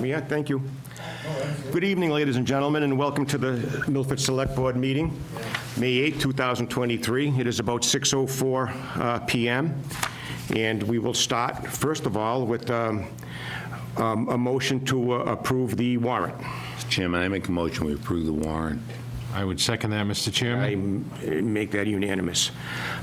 Yeah, thank you. Good evening, ladies and gentlemen, and welcome to the Milford Select Board meeting, May 8, 2023. It is about 6:04 p.m., and we will start, first of all, with a motion to approve the warrant. Mr. Chairman, I make a motion we approve the warrant. I would second that, Mr. Chairman. I make that unanimous.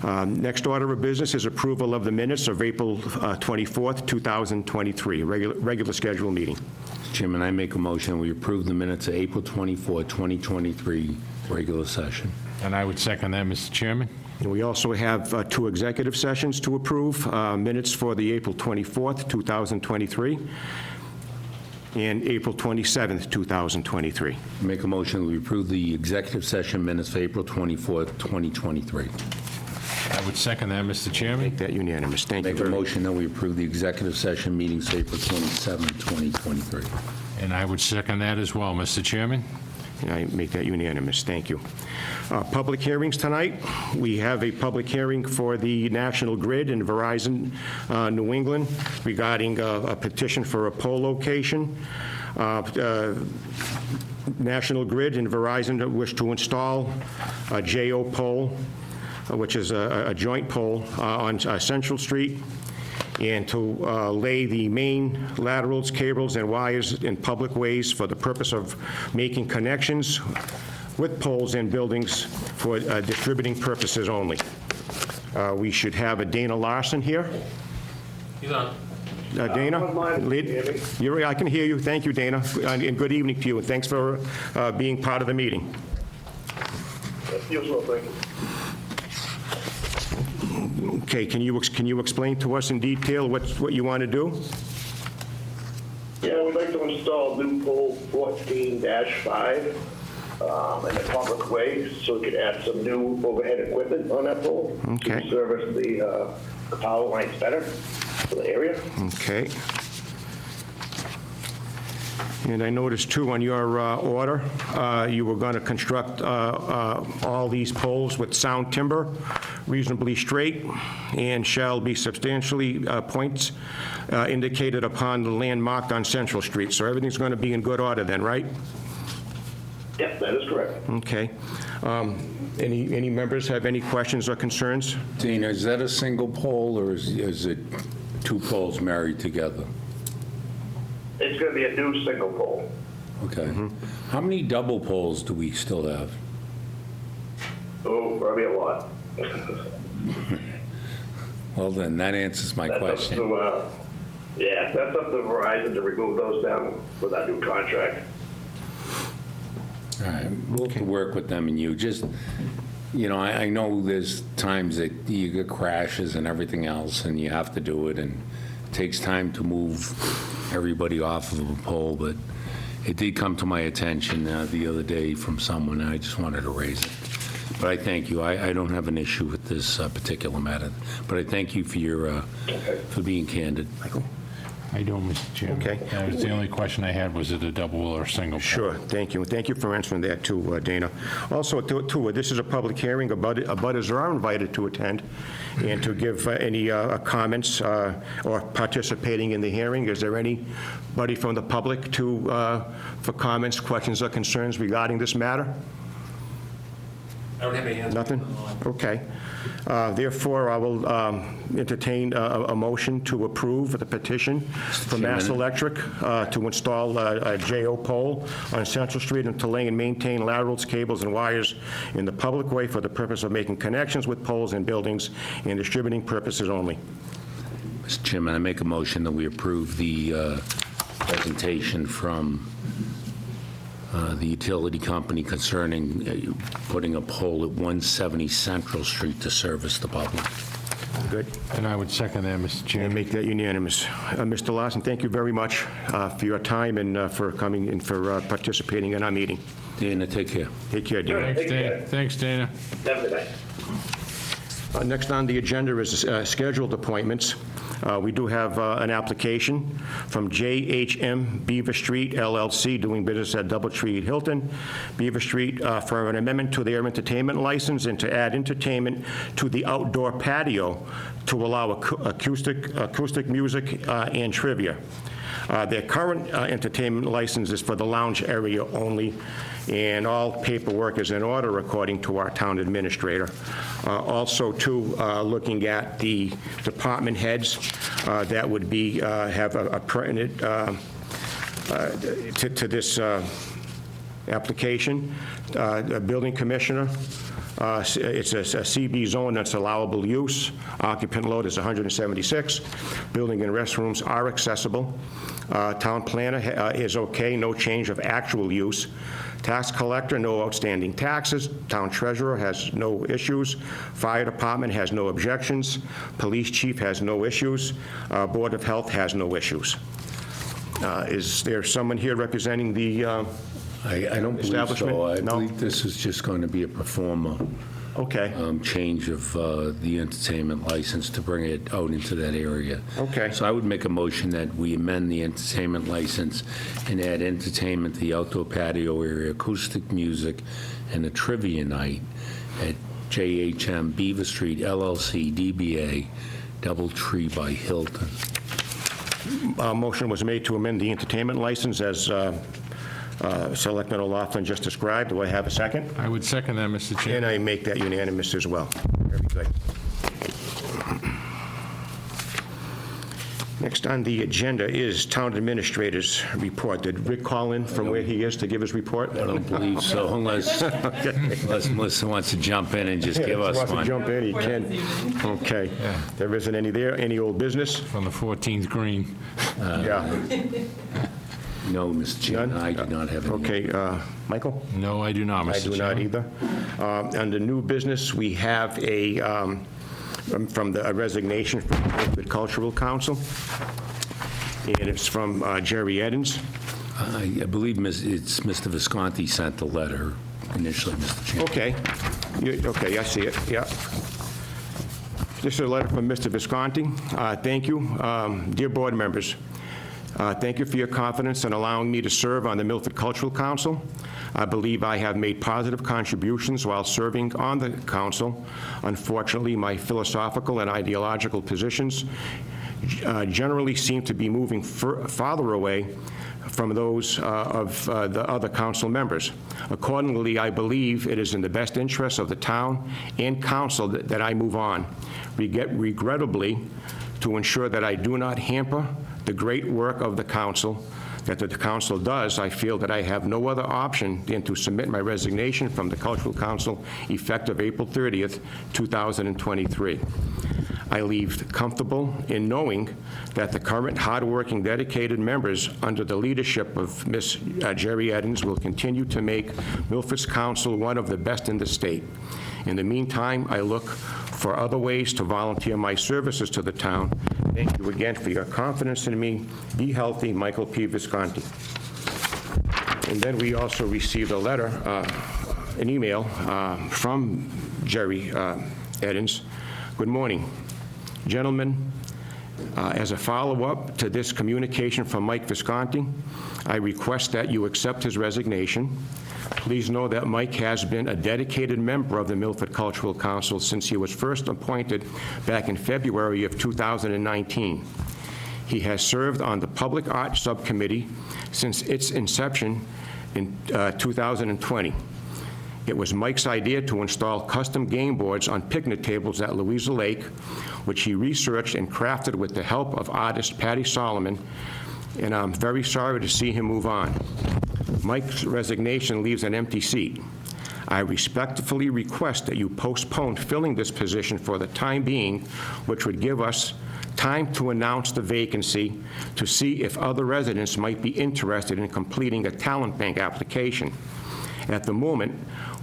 Next order of business is approval of the minutes of April 24th, 2023, regular scheduled meeting. Mr. Chairman, I make a motion we approve the minutes of April 24, 2023, regular session. And I would second that, Mr. Chairman. And we also have two executive sessions to approve, minutes for the April 24th, 2023, and April 27th, 2023. Make a motion we approve the executive session minutes for April 24, 2023. I would second that, Mr. Chairman. Make that unanimous. Thank you Make a very much. motion that we approve the executive session meetings for April 27, 2023. And I would second that as well, Mr. Chairman. And I make that unanimous. Thank you. Public hearings tonight. We have a public hearing for the National Grid and Verizon New England regarding a petition for a pole location. National Grid and Verizon wish to install a JO pole, which is a joint pole on Central Street, and to lay the main laterals, cables, and wires in public ways for the purpose of making connections with poles and buildings for distributing purposes only. We should have a Dana Larson here. He's on. Dana? I can hear you. Thank you, Dana. And good evening to you, and thanks for being part of the meeting. You as well, thank you. Okay, can you explain to us in detail what you want to do? Yeah, we'd like to install new pole 14-5 in a public way, so we could add some new overhead equipment on that pole. Okay. To service the power lines better for the area. Okay. And I noticed, too, on your order, you were going to construct all these poles with sound timber, reasonably straight, and shall be substantially points indicated upon the land marked on Central Street. So everything's going to be in good order then, right? Yep, that is correct. Okay. Any members have any questions or concerns? Dana, is that a single pole, or is it two poles married together? It's going to be a new single pole. Okay. How many double poles do we still have? Oh, probably a lot. Well, then, that answers my That's question. up to, yeah, that's up to Verizon to remove those down with that new contract. All right, we'll have to work with them and you. Just, I know there's times that you get crashes and everything else, and you have to do it, and it takes time to move everybody off of a pole, but it did come to my attention the other day from someone, and I just wanted to raise it. But I thank you. I don't have an issue with this particular matter, but I thank you for your, for being candid. Michael? I don't, Mr. Chairman. Okay. That was the only question I had, was it a double or a single? Sure, thank you. Thank you for answering that, too, Dana. Also, too, this is a public hearing. Abutters are invited to attend and to give any comments or participating in the hearing. Is there anybody from the public for comments, questions, or concerns regarding this matter? I don't have any hands. Nothing? Okay. Therefore, I will entertain a motion to approve the petition for Mass Chairman. Electric to install a JO pole on Central Street and to lay and maintain laterals, cables, and wires in the public way for the purpose of making connections with poles and buildings and distributing purposes only. Mr. Chairman, I make a motion that we approve the presentation from the utility company concerning putting a pole at 170 Central Street to service the public. Good. And I would second that, Mr. And Chairman. make that unanimous. Mr. Larson, thank you very much for your time and for coming and for participating in our meeting. Dana, take care. Take care, Dana. Thanks, Dana. Thanks, Dana. Have a good night. Next on the agenda is scheduled appointments. We do have an application from JHM Beaver Street LLC, doing business at Doubletree Hilton, Beaver Street, for an amendment to their entertainment license and to add entertainment to the outdoor patio to allow acoustic music and trivia. Their current entertainment license is for the lounge area only, and all paperwork is in order according to our town administrator. Also, too, looking at the department heads, that would be, have a pertinent to this application. The building commissioner, it's a CB zone that's allowable use. Occupant load is 176. Building and restrooms are accessible. Town planner is okay, no change of actual use. Tax collector, no outstanding taxes. Town treasurer has no issues. Fire department has no objections. Police chief has no issues. Board of Health has no issues. Is there someone here representing the I don't believe establishment? so. I No? believe this is just going to be a performer Okay. change of the entertainment license to bring it out into that area. Okay. So I would make a motion that we amend the entertainment license and add entertainment to the outdoor patio area, acoustic music, and a trivia night at JHM Beaver Street LLC DBA DoubleTree by Hilton. Motion was made to amend the entertainment license as Selectman O'Loughlin just described. Do I have a second? I would second that, Mr. Chairman. And I make that unanimous as well. Very good. Next on the agenda is Town Administrator's report. Did Rick call in from where he is to give his report? I don't believe so, unless Melissa wants to jump in and just give us Wants to one. jump in, he can. Okay. There isn't any there. Any old business? From the 14th green. Yeah. No, Mr. Chairman, None? I do not have any. Okay, Michael? No, I do not, Mr. I do not Chairman. either. Under new business, we have a resignation from the Milford Cultural Council, and it's from Jerry Edens. I believe it's Mr. Visconti sent the letter initially, Mr. Chairman. Okay. Okay, I see it, yeah. This is a letter from Mr. Visconti. Thank you. Dear board members, thank you for your confidence in allowing me to serve on the Milford Cultural Council. I believe I have made positive contributions while serving on the council. Unfortunately, my philosophical and ideological positions generally seem to be moving farther away from those of the other council members. Accordingly, I believe it is in the best interest of the town and council that I move on. Regrettably, to ensure that I do not hamper the great work of the council, that the council does, I feel that I have no other option than to submit my resignation from the Cultural Council effective April 30th, 2023. I leave comfortable in knowing that the current hardworking, dedicated members under the leadership of Ms. Jerry Edens will continue to make Milford's council one of the best in the state. In the meantime, I look for other ways to volunteer my services to the town. Thank you again for your confidence in me. Be healthy, Michael P. Visconti. And then we also received a letter, an email from Jerry Edens. Good morning. Gentlemen, as a follow-up to this communication from Mike Visconti, I request that you accept his resignation. Please know that Mike has been a dedicated member of the Milford Cultural Council since he was first appointed back in February of 2019. He has served on the Public Art Subcommittee since its inception in 2020. It was Mike's idea to install custom game boards on picnic tables at Louisa Lake, which he researched and crafted with the help of artist Patty Solomon, and I'm very sorry to see him move on. Mike's resignation leaves an empty seat. I respectfully request that you postpone filling this position for the time being, which would give us time to announce the vacancy to see if other residents might be interested in completing a talent bank application. At the moment,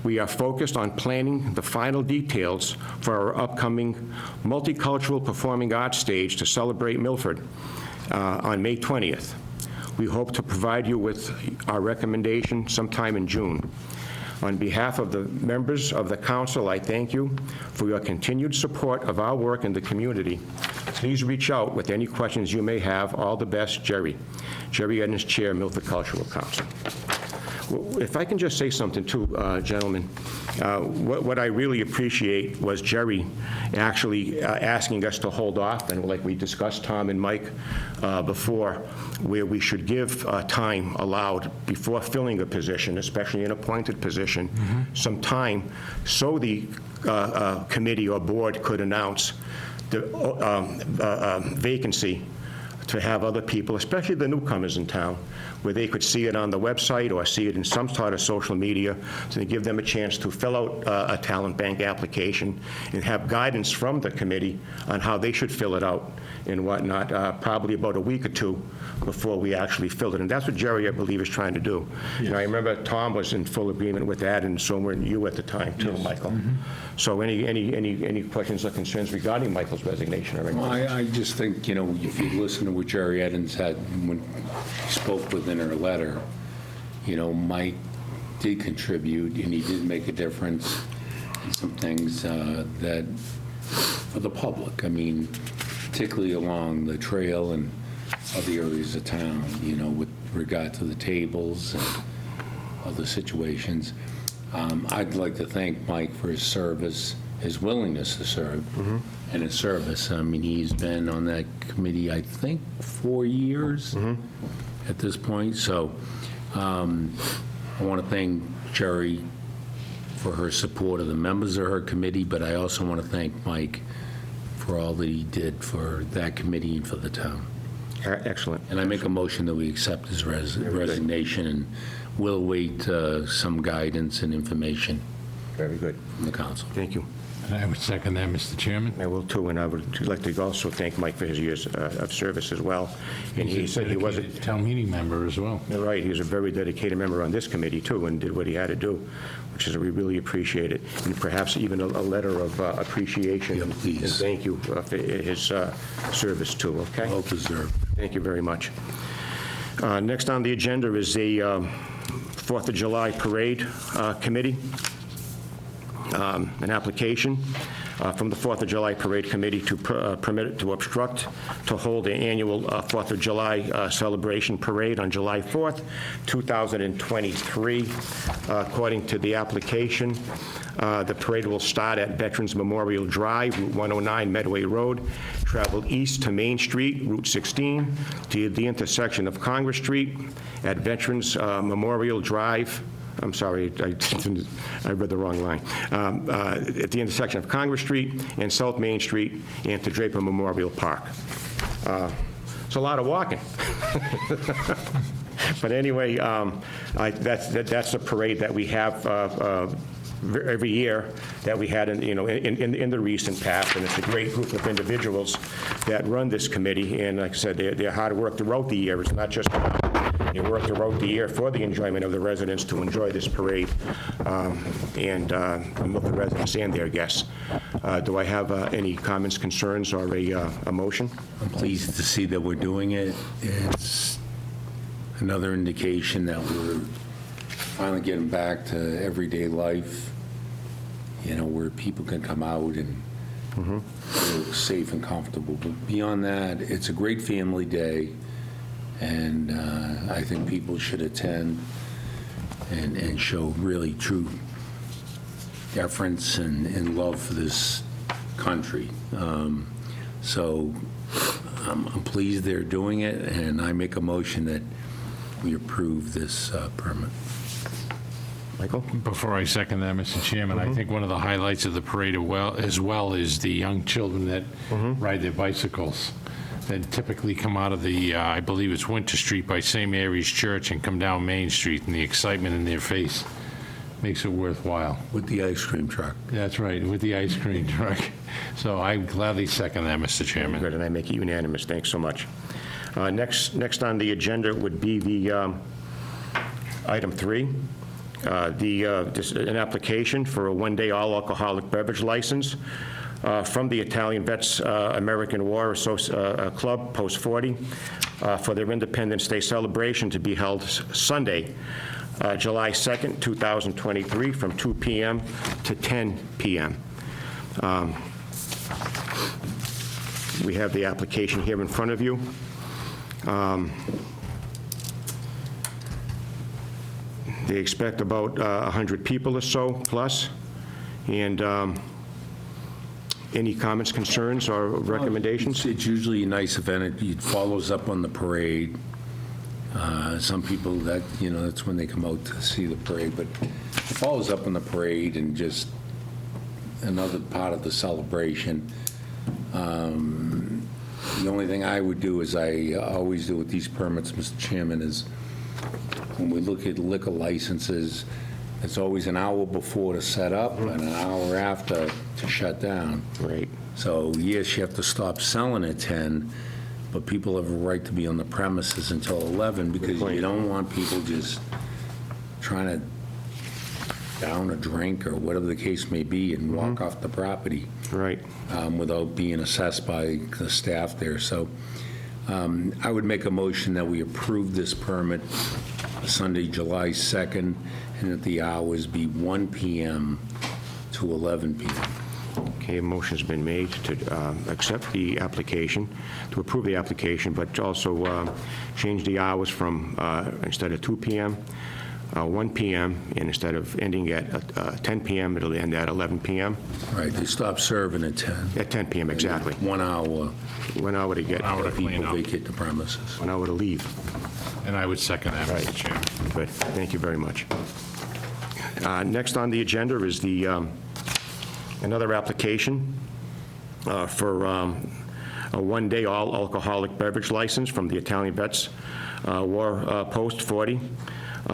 we are focused on planning the final details for our upcoming multicultural performing arts stage to celebrate Milford on May 20th. We hope to provide you with our recommendation sometime in June. On behalf of the members of the council, I thank you for your continued support of our work in the community. Please reach out with any questions you may have. All the best, Jerry. Jerry Edens, Chair, Milford Cultural Council. If I can just say something too, gentlemen, what I really appreciate was Jerry actually asking us to hold off, and like we discussed, Tom and Mike, before, where we should give time allowed before filling a position, especially an appointed position, some time so the committee or board could announce the vacancy, to have other people, especially the newcomers in town, where they could see it on the website or see it in some sort of social media, so to give them a chance to fill out a talent bank application and have guidance from the committee on how they should fill it out and whatnot, probably about a week or two before we actually fill it. And that's what Jerry, I believe, is trying to do. And I remember Tom was in full agreement with that, and so were you at the time, too, Michael. So any questions or concerns regarding Michael's resignation or anything? Well, I just think, if you listen to what Jerry Edens had when he spoke within her letter, Mike did contribute, and he did make a difference in some things that, for the public, particularly along the trail and other areas of town, with regard to the tables and other situations. I'd like to thank Mike for his service, his willingness to serve, and his service. He's been on that committee, I think, 4 years at this point. So I want to thank Jerry for her support of the members of her committee, but I also want to thank Mike for all that he did for that committee and for the town. Excellent. And I make a motion that we accept his resignation, and we'll await some guidance and information Very good. from the council. Thank you. And I would second that, Mr. Chairman. I will too, and I would like to also thank Mike for his years of service as well. And he He's a said he wasn't, dedicated town meeting member as well. you're right, he was a very dedicated member on this committee too, and did what he had to do, which is, we really appreciate it. And perhaps even a letter of appreciation Yeah, and please. thank you for his service too, okay? Well deserved. Thank you very much. Next on the agenda is the 4th of July Parade Committee. An application from the 4th of July Parade Committee to permit it to obstruct to hold the annual 4th of July celebration parade on July 4th, 2023. According to the application, the parade will start at Veterans Memorial Drive, Route 109 Medway Road, travel east to Main Street, Route 16, to the intersection of Congress Street at Veterans Memorial Drive. I'm sorry, I read the wrong line. At the intersection of Congress Street and South Main Street, and to Draper Memorial Park. It's a lot of walking. But anyway, that's a parade that we have every year that we had in the recent past, and it's a great group of individuals that run this committee, and like I said, they're hard work throughout the year. It's not just they work throughout the year for the enjoyment of the residents to enjoy this parade and both the residents and their guests. Do I have any comments, concerns, or a motion? I'm pleased to see that we're doing it. It's another indication that we're finally getting back to everyday life, where people can come out and feel safe and comfortable. But beyond that, it's a great family day, and I think people should attend and show really true deference and love for this country. So I'm pleased they're doing it, and I make a motion that we approve this permit. Michael? Before I second that, Mr. Chairman, I think one of the highlights of the parade as well is the young children that ride their bicycles, that typically come out of the, I believe it's Winter Street by St. Mary's Church and come down Main Street, and the excitement in their face makes it worthwhile. With the ice cream truck. That's right, with the ice cream truck. So I gladly second that, Mr. Chairman. Good, and I make it unanimous. Thanks so much. Next on the agenda would be the item 3. An application for a one-day all-alcoholic beverage license from the Italian Vets American War Club, Post 40, for their Independence Day celebration to be held Sunday, July 2nd, 2023, from 2 p.m. to 10 p.m. We have the application here in front of you. They expect about 100 people or so, plus. And any comments, concerns, or recommendations? It's usually a nice event. It follows up on the parade. Some people that, that's when they come out to see the parade, but it follows up on the parade and just another part of the celebration. The only thing I would do, as I always do with these permits, Mr. Chairman, is when we look at liquor licenses, it's always an hour before to set up and an hour after to shut down. Right. So, yes, you have to stop selling at 10, but people have a right to be on the premises until 11 because you don't want people just trying to down a drink or whatever the case may be and walk off the property Right. without being assessed by the staff there. So I would make a motion that we approve this permit Sunday, July 2nd, and that the hours be 1 p.m. to 11 p.m. Okay, a motion's been made to accept the application, to approve the application, but also change the hours from, instead of 2 p.m., 1 p.m., and instead of ending at 10 p.m., it'll end at 11 p.m. Right, they stop serving at 10. At 10 p.m., exactly. 1 hour, 1 hour to get, 1 hour to clean people up. vacate the premises. 1 hour to leave. And I would second that, Mr. Chairman. Good, thank you very much. Next on the agenda is the, another application for a one-day all-alcoholic beverage license from the Italian Vets War Post 40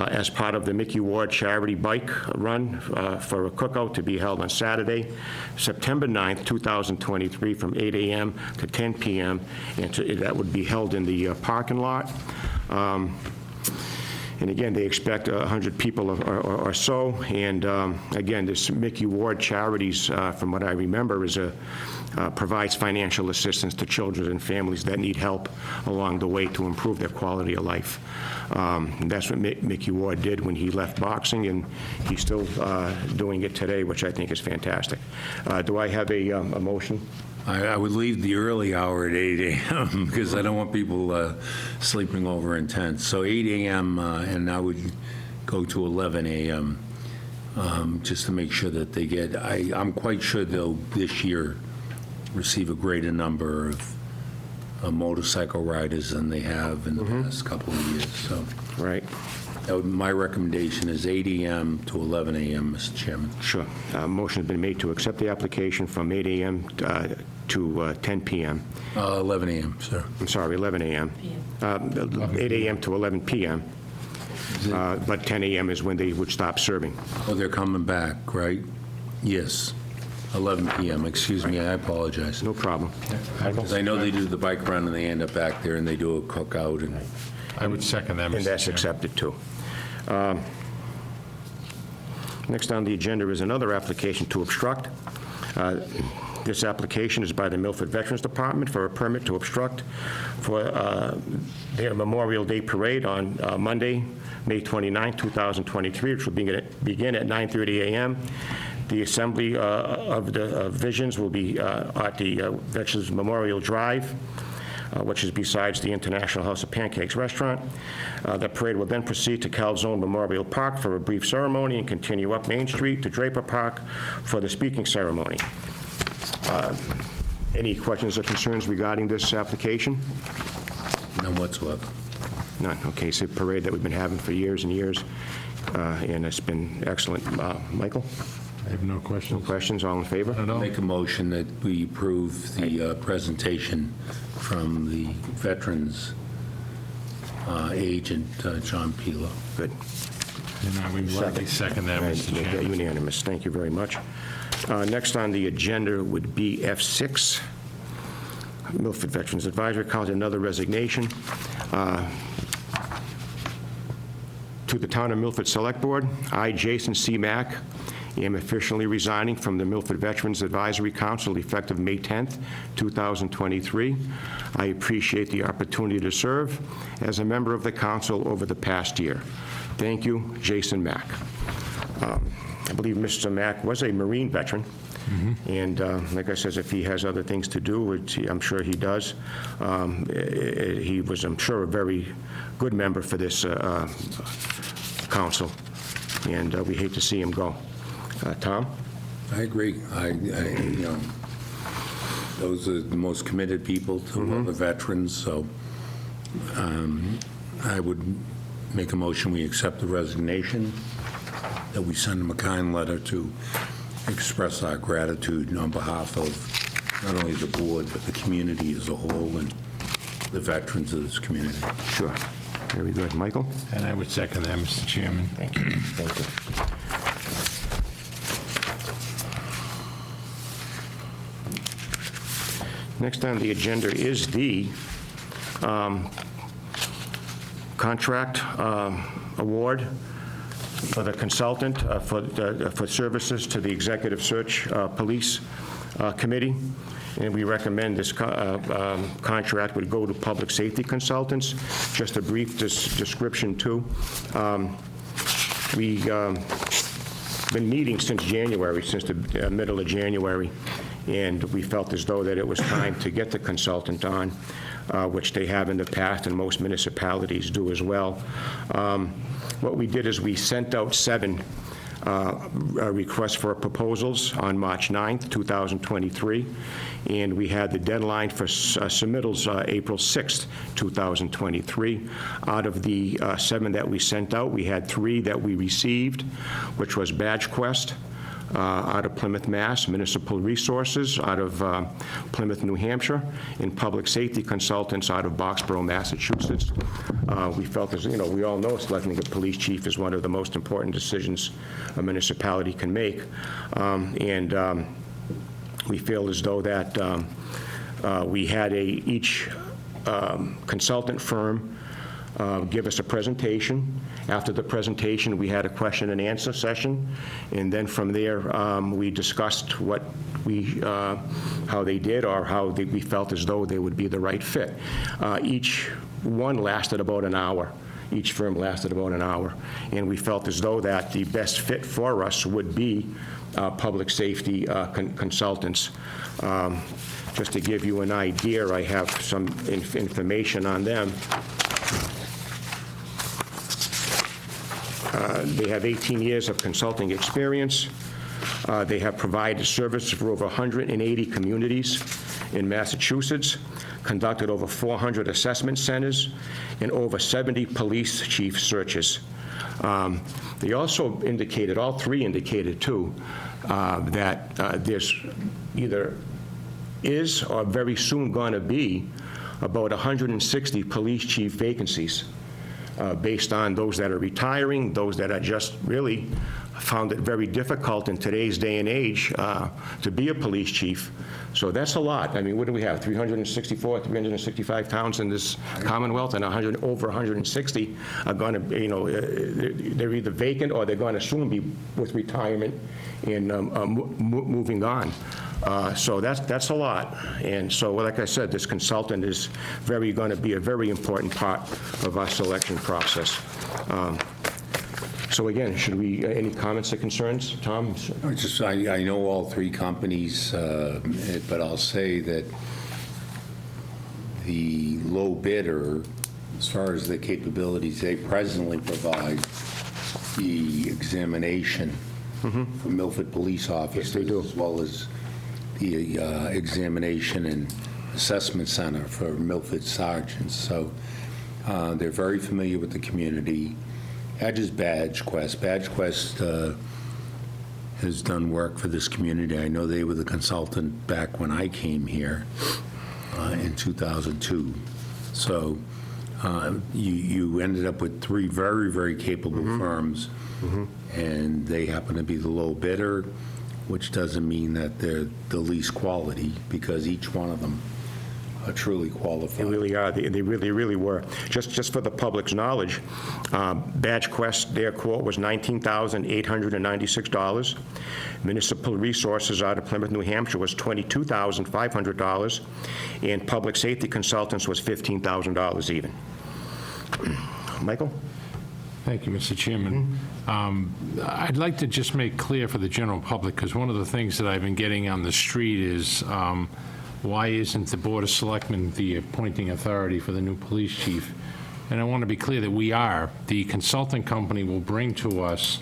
as part of the Mickey Ward Charity Bike Run for a cookout to be held on Saturday, September 9th, 2023, from 8 a.m. to 10 p.m., and that would be held in the parking lot. And again, they expect 100 people or so. And again, this Mickey Ward Charities, from what I remember, provides financial assistance to children and families that need help along the way to improve their quality of life. That's what Mickey Ward did when he left boxing, and he's still doing it today, which I think is fantastic. Do I have a motion? I would leave the early hour at 8 a.m. because I don't want people sleeping over in tents. So 8 a.m. And I would go to 11 a.m. Just to make sure that they get, I'm quite sure they'll this year receive a greater number of motorcycle riders than they have in the past couple of years. So Right. my recommendation is 8 a.m. to 11 a.m., Mr. Chairman. Sure. Motion has been made to accept the application from 8 a.m. To 10 p.m. 11 a.m., sir. I'm sorry, 11 a.m. 8 a.m. to 11 p.m. But 10 a.m. is when they would stop serving. Oh, they're coming back, right? Yes. 11 p.m., excuse me, I apologize. No problem. Because I know they do the bike run and they end up back there and they do a cookout and... I would second that, Mr. Chairman. And that's accepted, too. Next on the agenda is another application to obstruct. This application is by the Milford Veterans Department for a permit to obstruct for their Memorial Day Parade on Monday, May 29, 2023, which will begin at 9:30 a.m. The assembly of the visions will be at the Veterans Memorial Drive, which is besides the International House of Pancakes restaurant. The parade will then proceed to Calzone Memorial Park for a brief ceremony and continue up Main Street to Draper Park for the speaking ceremony. Any questions or concerns regarding this application? None whatsoever. None. Okay, it's a parade that we've been having for years and years, and it's been excellent. Michael, I have no questions. questions? All in favor? No. Make a motion that we approve the presentation from the Veterans agent, John Pilo. Good. And I would gladly second that, Right, Mr. make that Chairman. unanimous. Thank you very much. Next on the agenda would be F6, Milford Veterans Advisory Council, another resignation. To the Town of Milford Select Board, I, Jason C. Mack, am officially resigning from the Milford Veterans Advisory Council effective May 10th, 2023. I appreciate the opportunity to serve as a member of the council over the past year. Thank you, Jason Mack. I believe Mr. Mack was a Marine veteran, and like I said, if he has other things to do, which I'm sure he does, he was, I'm sure, a very good member for this council. and we hate to see him go. Tom? I agree. Those are the most committed people to all the veterans, so I would make a motion, we accept the resignation, that we send him a kind letter to express our gratitude on behalf of not only the board, but the community as a whole and the veterans of this community. Sure. Very good. Michael? And I would second that, Mr. Chairman. Thank you. Thank you. Next on the agenda is the contract award for the consultant for services to the Executive Search Police Committee. And we recommend this contract would go to Public Safety Consultants. Just a brief description, too. We've been meeting since January, since the middle of January, and we felt as though that it was time to get the consultant on, which they have in the past, and most municipalities do as well. What we did is we sent out 7 requests for proposals on March 9th, 2023, and we had the deadline for submittals April 6th, 2023. Out of the 7 that we sent out, we had 3 that we received, which was BadgeQuest out of Plymouth, Mass., Municipal Resources out of Plymouth, New Hampshire, and Public Safety Consultants out of Boxborough, Massachusetts. We felt, as you know, we all know selecting a police chief is one of the most important decisions a municipality can make, and we feel as though that we had each consultant firm give us a presentation. After the presentation, we had a question and answer session, and then from there, we discussed what how they did or how we felt as though they would be the right fit. Each one lasted about an hour. Each firm lasted about an hour, and we felt as though that the best fit for us would be public safety consultants. Just to give you an idea, I have some information on them. They have 18 years of consulting experience. They have provided service for over 180 communities in Massachusetts, conducted over 400 assessment centers, and over 70 police chief searches. They also indicated, all 3 indicated too, that there's either is or very soon going to be about 160 police chief vacancies. Based on those that are retiring, those that are just really found it very difficult in today's day and age to be a police chief. So that's a lot. I mean, what do we have? 365 towns in this Commonwealth, and over 160 are going to, you know, they're either vacant or they're going to soon be with retirement and moving on. So that's a lot. And so, like I said, this consultant is going to be a very important part of our selection process. So again, should we, any comments or concerns? Tom? I know all 3 companies, but I'll say that the low bidder, as far as the capabilities, they presently provide the examination for Milford police officers. Yes, they do. As well as the examination and assessment center for Milford sergeants. So they're very familiar with the community. Just BadgeQuest. BadgeQuest has done work for this community. I know they were the consultant back when I came here in 2002. So you ended up with 3 very, very capable firms, and they happen to be the low bidder, which doesn't mean that they're the least quality, because each one of them are truly qualified. They really are. They really were. Just for the public's knowledge, BadgeQuest, their quote was $19,896. Municipal Resources out of Plymouth, New Hampshire was $22,500, and Public Safety Consultants was $15,000 even. Michael? Thank you, Mr. Chairman. I'd like to just make clear for the general public, because one of the things that I've been getting on the street is why isn't the Board of Selectmen the appointing authority for the new police chief? And I want to be clear that we are. The consulting company will bring to us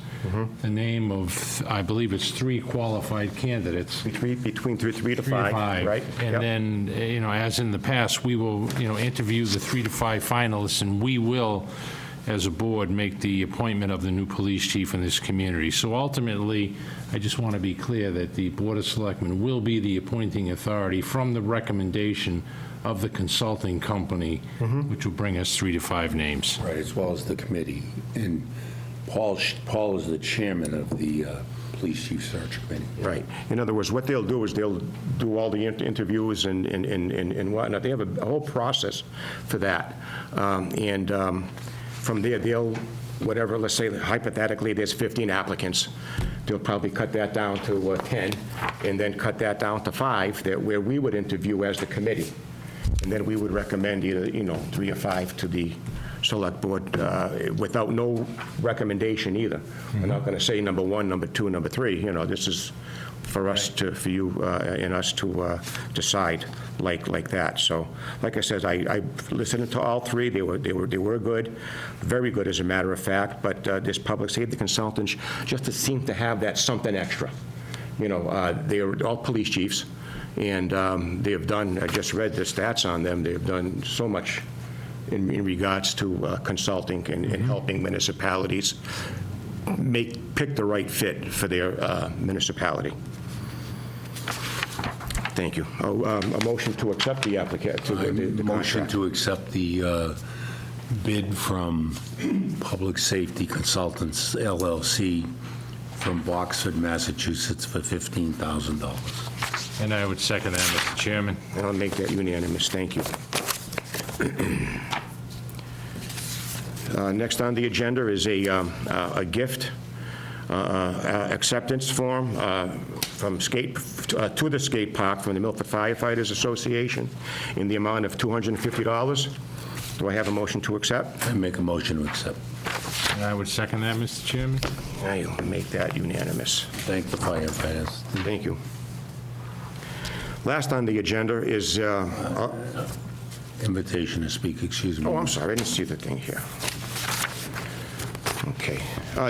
the name of, I believe it's 3 qualified candidates. Between 3 to 3 to 5, 5. right? And Yep. then, as in the past, we will, interview the 3 to 5 finalists, and we will, as a board, make the appointment of the new police chief in this community. So ultimately, I just want to be clear that the Board of Selectmen will be the appointing authority from the recommendation of the consulting company, which will bring us 3 to 5 names. Right, as well as the committee. And Paul is the chairman of the police chief search committee. Right. In other words, what they'll do is they'll do all the interviews and whatnot. They have a whole process for that. From there, they'll, whatever, let's say hypothetically, there's 15 applicants. They'll probably cut that down to 10, and then cut that down to 5, where we would interview as the committee. And then we would recommend either, 3 or 5 to the select board without no recommendation either. We're not going to say number 1, number 2, number 3. This is for us to, for you and us to decide like that. So, like I said, I listened to all 3. They were good, very good as a matter of fact. But this public safety consultants just seem to have that something extra. They are all police chiefs, and they have done. I just read the stats on them. They have done so much in regards to consulting and helping municipalities pick the right fit for their municipality. Thank you. A motion to accept the application. Motion to accept the bid from Public Safety Consultants, LLC, from Boxford, Massachusetts, for $15,000. And I would second that, Mr. Chairman. And I'll make that unanimous. Thank you. Next on the agenda is a gift acceptance form from to the skate park from the Milford Firefighters Association in the amount of $250. Do I have a motion to accept? I make a motion to accept. And I would second that, Mr. Chairman. I'll make that unanimous. Thank the firefighters. Thank you. Last on the agenda is, Invitation to speak, excuse me. oh, I'm sorry, I didn't see the thing here. Okay.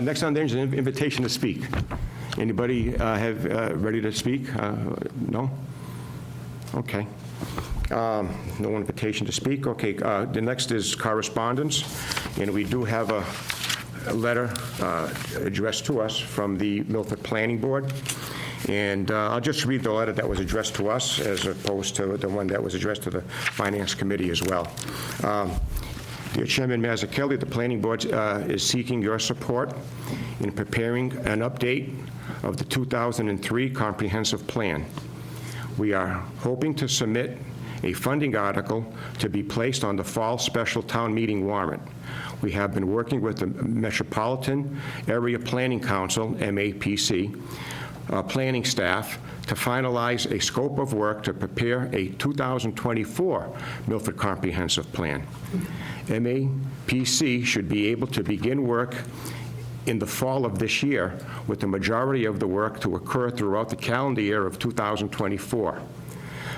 Next on the agenda is an invitation to speak. Anybody have ready to speak? No? Okay. No invitation to speak. Okay. The next is correspondence, and we do have a letter addressed to us from the Milford Planning Board. And I'll just read the letter that was addressed to us as opposed to the one that was addressed to the Finance Committee as well. Dear Chairman Mazzucchelli, the Planning Board is seeking your support in preparing an update of the 2003 Comprehensive Plan. We are hoping to submit a funding article to be placed on the fall special town meeting warrant. We have been working with the Metropolitan Area Planning Council, MAPC, planning staff to finalize a scope of work to prepare a 2024 Milford Comprehensive Plan. MAPC should be able to begin work in the fall of this year, with the majority of the work to occur throughout the calendar year of 2024.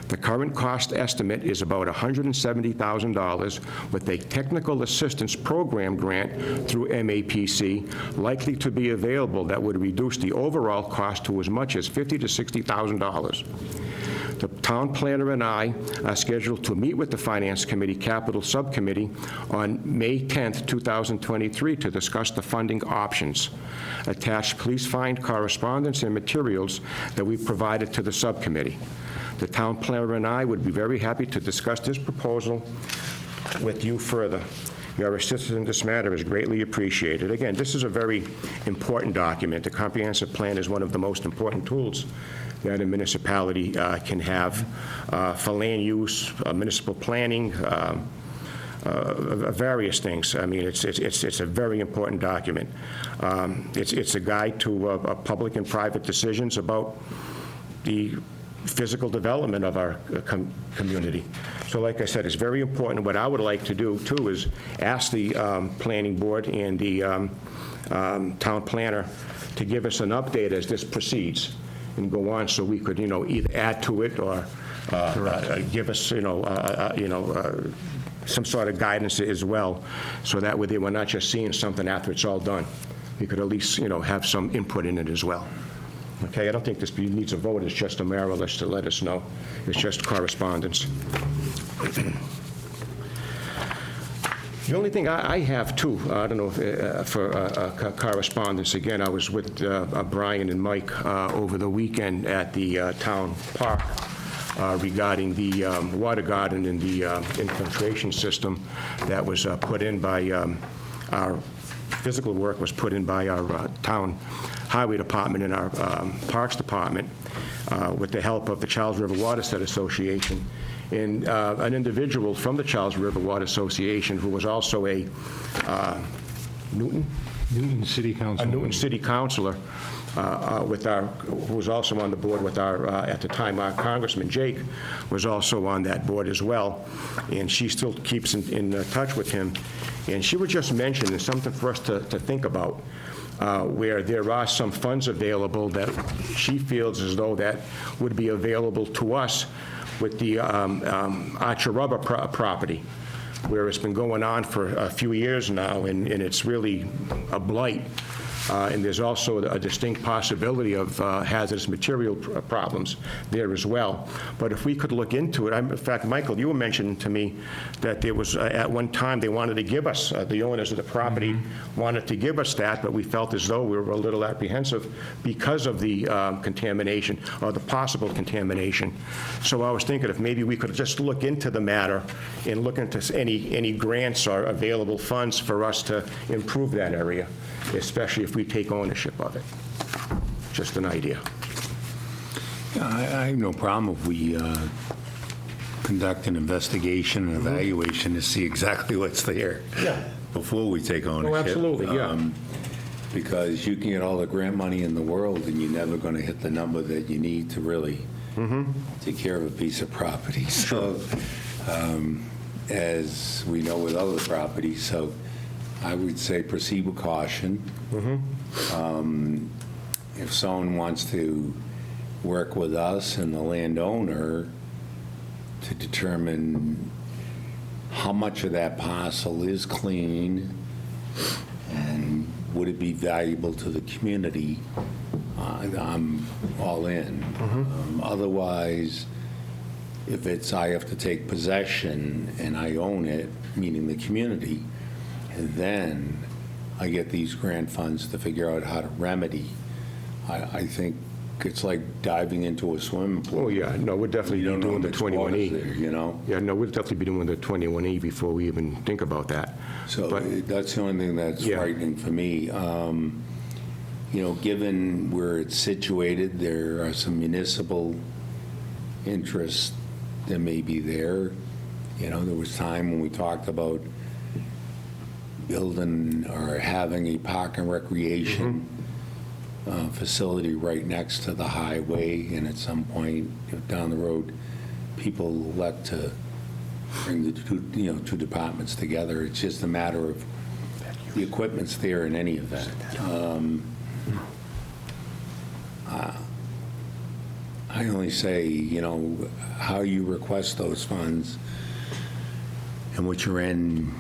The current cost estimate is about $170,000 with a technical assistance program grant through MAPC likely to be available that would reduce the overall cost to as much as $50,000 to $60,000. The town planner and I are scheduled to meet with the Finance Committee Capital Subcommittee on May 10th, 2023 to discuss the funding options. Attached, please find correspondence and materials that we provided to the subcommittee. The town planner and I would be very happy to discuss this proposal with you further. Your assistance in this matter is greatly appreciated. Again, this is a very important document. The comprehensive plan is one of the most important tools that a municipality can have for land use, municipal planning, various things. I mean, it's a very important document. It's a guide to public and private decisions about the physical development of our community. So like I said, it's very important. What I would like to do, too, is ask the planning board and the town planner to give us an update as this proceeds and go on, so we could, either add to it or give us, some sort of guidance as well, so that way we're not just seeing something after it's all done. we could at least, have some input in it as well. Okay, I don't think this needs a vote, it's just a mayor or less to let us know. It's just correspondence. The only thing I have, too, I don't know if, for correspondence, again, I was with Brian and Mike over the weekend at the town park regarding the water garden and the infiltration system that was put in by our physical work was put in by our town highway department and our parks department with the help of the Charles River Watershed Association. And an individual from the Charles River Water Association who was also a Newton City Councilor who was also on the board with our, at the time, our Congressman Jake was also on that board as well, and she still keeps in touch with him. And she would just mention, and something for us to think about, where there are some funds available that she feels as though that would be available to us with the Archer Rubber property, where it's been going on for a few years now, and it's really a blight. And there's also a distinct possibility of hazardous material problems there as well. But if we could look into it, in fact, Michael, you were mentioning to me that there was, at one time, they wanted to give us, the owners of the property wanted to give us that, but we felt as though we were a little apprehensive because of the contamination, or the possible contamination. So I was thinking if maybe we could just look into the matter and look into any grants or available funds for us to improve that area, especially if we take ownership of it. Just an idea. Yeah, I have no problem if we conduct an investigation and evaluation to see exactly what's there before we take ownership. Oh, absolutely, yeah. Because you can get all the grant money in the world, and you're never going to hit the number that you need to really take care of a piece of property. So, as we know with other properties, so I would say proceed with caution. If someone wants to work with us and the landowner to determine how much of that parcel is clean and would it be valuable to the community, I'm all in. Otherwise, if it's I have to take possession and I own it, meaning the community, and then I get these grant funds to figure out how to remedy, I think it's like diving into a swimming pool. Oh, yeah, no, we'd definitely You be don't know doing the if there's water 21E. there, you know? Yeah, no, we'd definitely be doing the 21E before we even think about that. So But- that's the only thing that's Yeah. frightening for me. Given where it's situated, there are some municipal interests that may be there. There was time when we talked about building or having a park and recreation facility right next to the highway, and at some point if down the road, people elect to bring the two departments together. It's just a matter of the equipment's there in any event. I only say, how you request those funds and what your end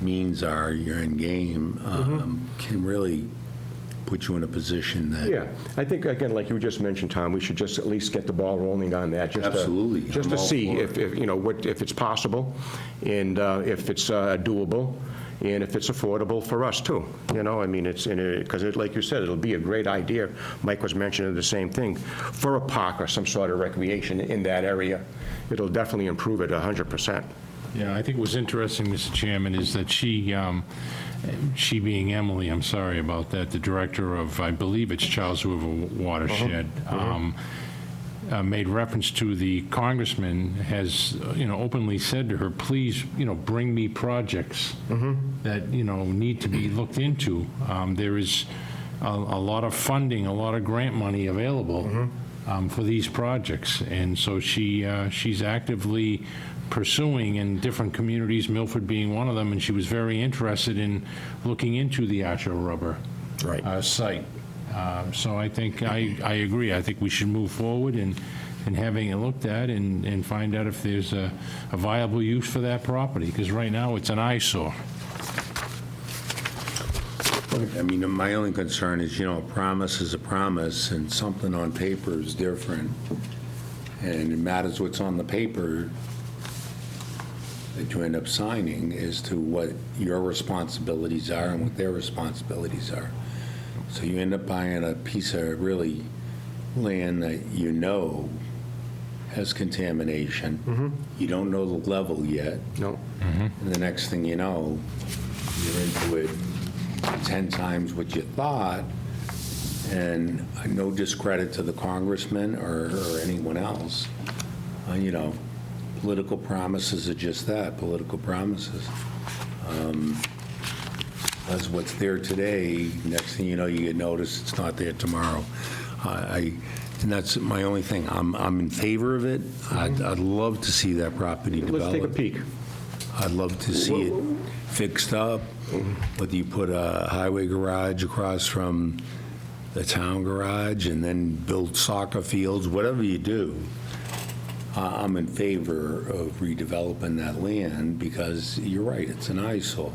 means are, your end game, can really put you in a position that. Yeah, I think, again, like you just mentioned, Tom, we should just at least get the ball rolling on that. Absolutely. Just I'm to all see for if it's possible, and if it's doable, and if it's affordable for us, too. Because like you said, it'll be a great idea. Mike was mentioning the same thing. For a park or some sort of recreation in that area, it'll definitely improve it 100%. Yeah, I think what's interesting, Mr. Chairman, is that she being Emily, I'm sorry about that, the director of, I believe it's Charles River Watershed, made reference to the congressman has, openly said to her, please, bring me projects that, need to be looked into. There is a lot of funding, a lot of grant money available for these projects. And so she's actively pursuing in different communities, Milford being one of them, and she was very interested in looking into the Archer Rubber site. So I think, I agree. I think we should move forward and having it looked at and find out if there's a viable use for that property, because right now it's an eyesore. I mean, my only concern is, a promise is a promise, and something on paper is different. And it matters what's on the paper that you end up signing as to what your responsibilities are and what their responsibilities are. So you end up buying a piece of really land that has contamination. You don't know the level yet. No. And the next thing you know, you're into it 10 times what you thought, and no discredit to the congressman or anyone else. Political promises are just that, political promises. That's what's there today. Next thing you know, you get notice it's not there tomorrow. And that's my only thing. I'm in favor of it. I'd love to see that property developed. Let's take a peek. I'd love to see it fixed up, whether you put a highway garage across from the town garage and then build soccer fields, whatever you do. I'm in favor of redeveloping that land because you're right, it's an eyesore.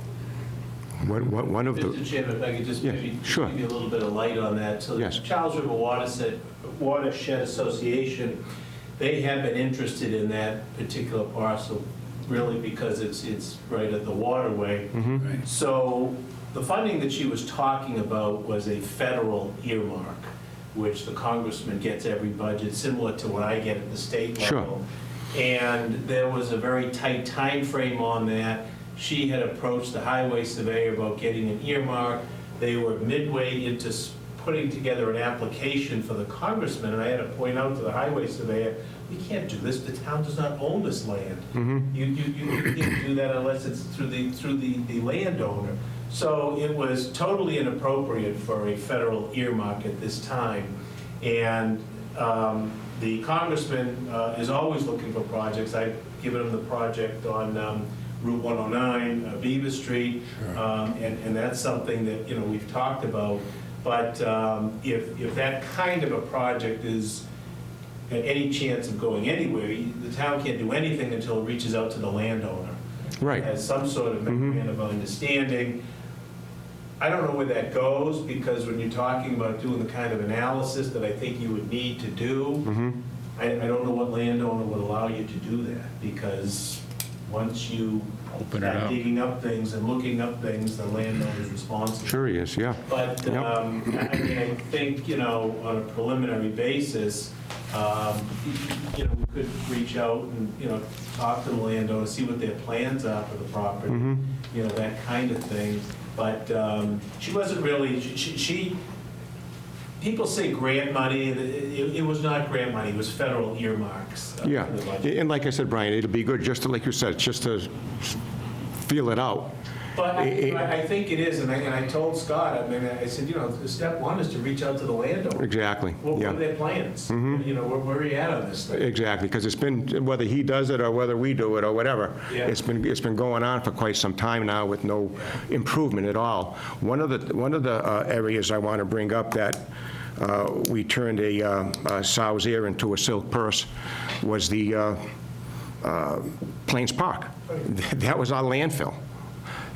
One of the, Mr. Chairman, if I could just Yeah, maybe sure. give you a little bit of light on that. So the Yes. Charles River Watershed Association, they have been interested in that particular parcel, really because it's right at the waterway. Right. So the funding that she was talking about was a federal earmark, which the congressman gets every budget, similar to what I get at the state Sure. level. And there was a very tight time frame on that. She had approached the highway surveyor about getting an earmark. They were midway into putting together an application for the congressman, and I had to point out to the highway surveyor, we can't do this, the town does not own this land. You can't do that unless it's through the landowner. So it was totally inappropriate for a federal earmark at this time. And the congressman is always looking for projects. I've given him the project on Route 109, Beaver Street, and that's something that, we've talked about. But if that kind of a project is at any chance of going anywhere, the town can't do anything until it reaches out to the landowner. Right. Has some sort of memorandum of understanding. I don't know where that goes, because when you're talking about doing the kind of analysis that I think you would need to do, I don't know what landowner would allow you to do that, because once you Open it start up. digging up things and looking up things, the landowner's responsible. sure he is, yeah. But, Yep. I think, on a preliminary basis, we could reach out and, talk to the landowner, see what their plans are for the property, that kind of thing. But she wasn't really, people say grant money, it was not grant money, it was federal earmarks. Yeah, for the budget. and like I said, Brian, it'll be good, just to, like you said, just to feel it out. But I think it is, and I told Scott, I said, step one is to reach out to the landowner. Exactly, What yeah. are their plans? Where are you at on this thing? Exactly, because it's been, whether he does it or whether we do it or whatever, Yeah. it's been going on for quite some time now with no improvement at all. One of the areas I want to bring up that we turned a sow's ear into a silk purse was the Plains Park. That was our landfill.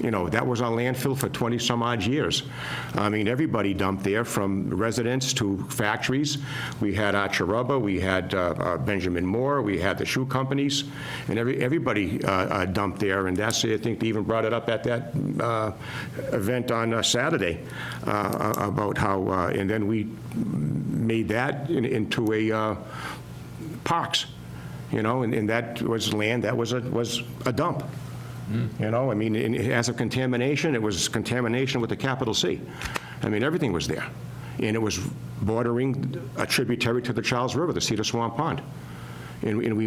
That was our landfill for 20-some-odd years. I mean, everybody dumped there, from residents to factories. We had Archer Rubber, we had Benjamin Moore, we had the shoe companies, and everybody dumped there. And I think they even brought it up at that event on Saturday about how, and then we made that into a parks, and that was land that was a dump. I mean, as of contamination, it was contamination with a capital C. I mean, everything was there. And it was bordering a tributary to the Charles River, the Cedar Swamp Pond. And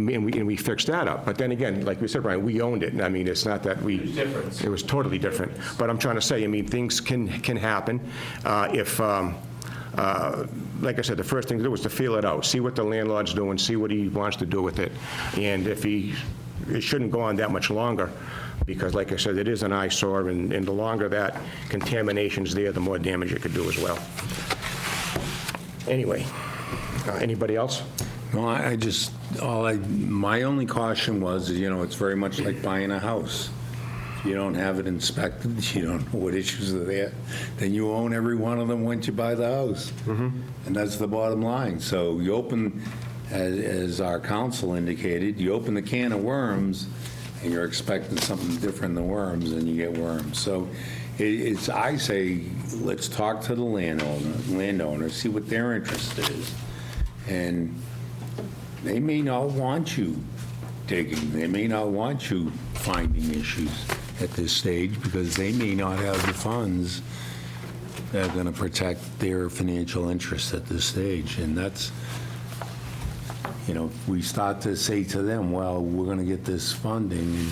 we fixed that up. But then again, like we said, Brian, we owned it. I mean, it's not that we... Huge difference. It was totally different. But I'm trying to say, I mean, things can happen if... like I said, the first thing to do was to feel it out, see what the landlord's doing, see what he wants to do with it. And if it shouldn't go on that much longer, because like I said, it is an eyesore, and the longer that contamination's there, the more damage it could do as well. Anyway, anybody else? No, my only caution was, it's very much like buying a house. If you don't have it inspected, you don't know what issues are there, then you own every one of them once you buy the house. And that's the bottom line. So you open, as our counsel indicated, you open the can of worms, and you're expecting something different than worms, and you get worms. So it's, I say, let's talk to the landowner, see what their interest is. And they may not want you digging, they may not want you finding issues at this stage, because they may not have the funds that are going to protect their financial interests at this stage. And that's, you know, if we start to say to them, well, we're going to get this funding,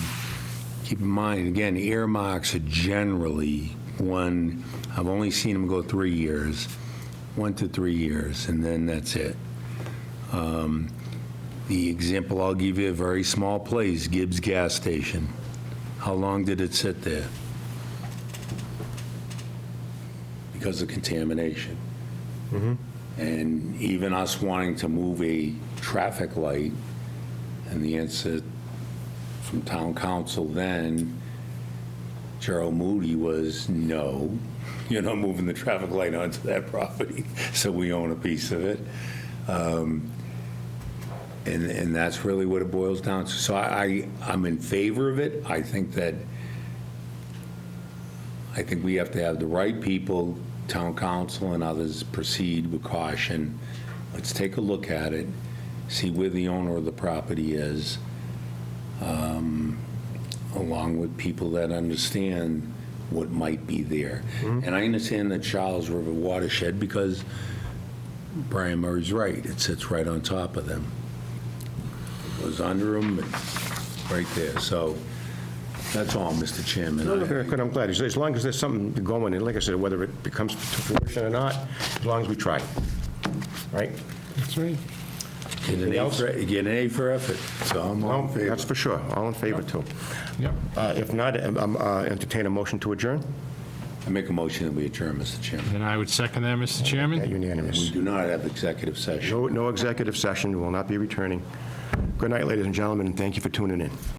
keep in mind, again, earmarks are generally one, I've only seen them go 3 years, 1 to 3 years, and then that's it. The example I'll give you, a very small place, Gibbs Gas Station. How long did it sit there? Because of contamination. And even us wanting to move a traffic light, and the answer from town council then, Gerald Moody, was no, you're not moving the traffic light onto that property, so we own a piece of it. And that's really what it boils down to. So I'm in favor of it. I think we have to have the right people, town council and others, proceed with caution. Let's take a look at it, see where the owner of the property is, along with people that understand what might be there. And I understand the Charles River watershed, because Brian Murray's right. It sits right on top of them. It goes under them, and right there. So that's all, Mr. Chairman. Good, I'm glad. As long as there's something going, and like I said, whether it becomes to fruition or not, as long as we try. Right? That's right. Get an A for effort. So I'm all in favor. That's for sure. All in favor, too. Yep. If not, entertain a motion to adjourn. I make a motion that we adjourn, Mr. Chairman. And I would second that, Mr. Chairman. Unanimous. We do not have executive session. No executive session. We will not be returning. Good night, ladies and gentlemen, and thank you for tuning in.